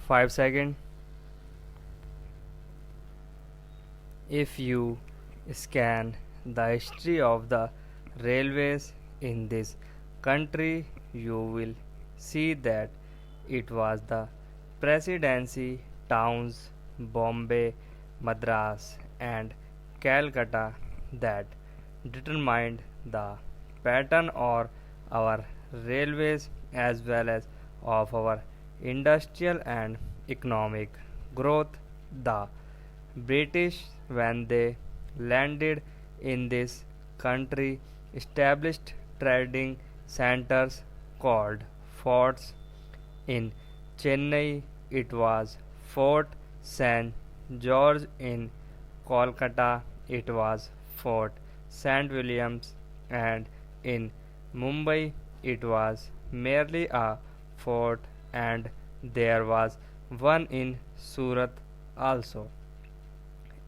5 seconds. If you scan the history of the railways in this country, you will see that it was the presidency towns Bombay, Madras, and Calcutta that determined the pattern of our railways as well as of our industrial and economic growth. The British, when they landed in this country, established trading centers called forts. In Chennai, it was Fort St. George. In Kolkata, it was Fort St. Williams, and in Mumbai, it was merely a fort, and there was one in Surat also.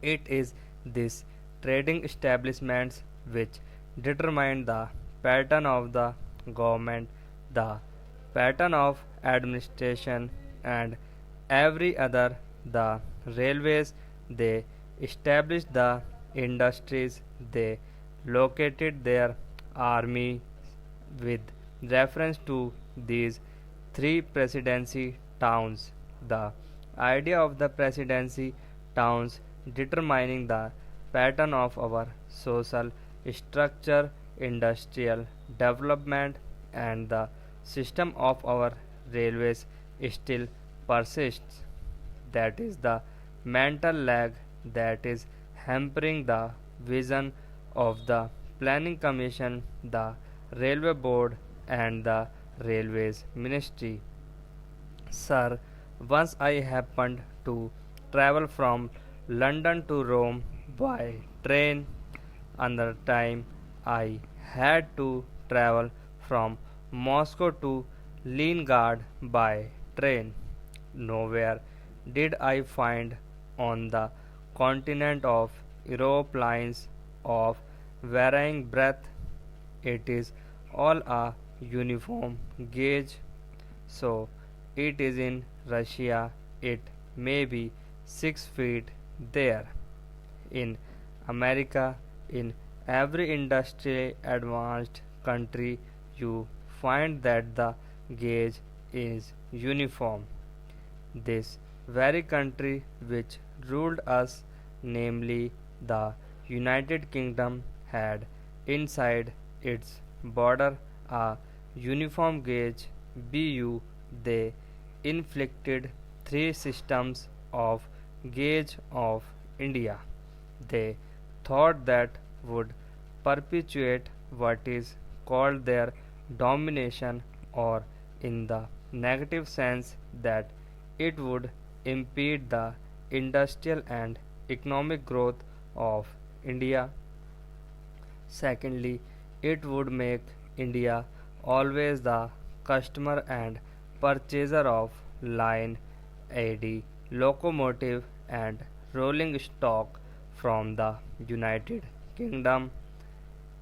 It is these trading establishments which determine the pattern of the government, the pattern of administration, and every other. The railways, they established the industries, they located their army with reference to these three presidency towns. The idea of the presidency towns determining the pattern of our social structure, industrial development, and the system of our railways still persists. That is the mental lag that is hampering the vision of the Planning Commission, the Railway Board, and the Railways Ministry. Sir, once I happened to travel from London to Rome by train. Another time I had to travel from Moscow to Leningrad by train. Nowhere did I find on the continent of Europe lines of varying breadth. It is all a uniform gauge. So it is in Russia, it may be 6 feet there. In America, in every industrially advanced country, you find that the gauge is uniform. This very country which ruled us, namely the United Kingdom, had inside its border a uniform gauge BU. They inflicted three systems of gauge of India. They thought that would perpetuate what is called their domination, or in the negative sense that it would impede the industrial and economic growth of India. Secondly, it would make India always the customer and purchaser of line AD, locomotive, and rolling stock from the United Kingdom.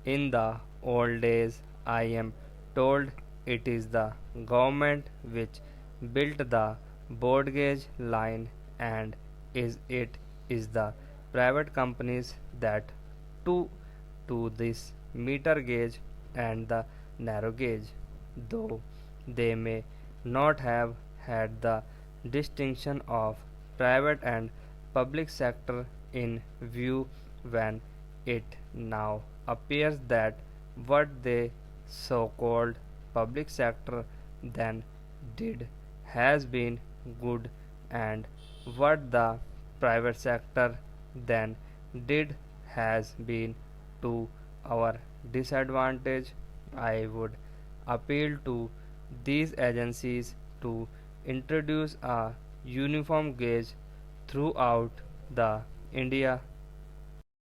In the old days, I am told it is the government which built the broad gauge line, and it is the private companies that to this meter gauge and the narrow gauge, though they may not have had the distinction of private and public sector in view. When it now appears that what the so called public sector then did has been good, and what the private sector then did has been to our disadvantage, I would appeal to these agencies to introduce a uniform gauge throughout the India.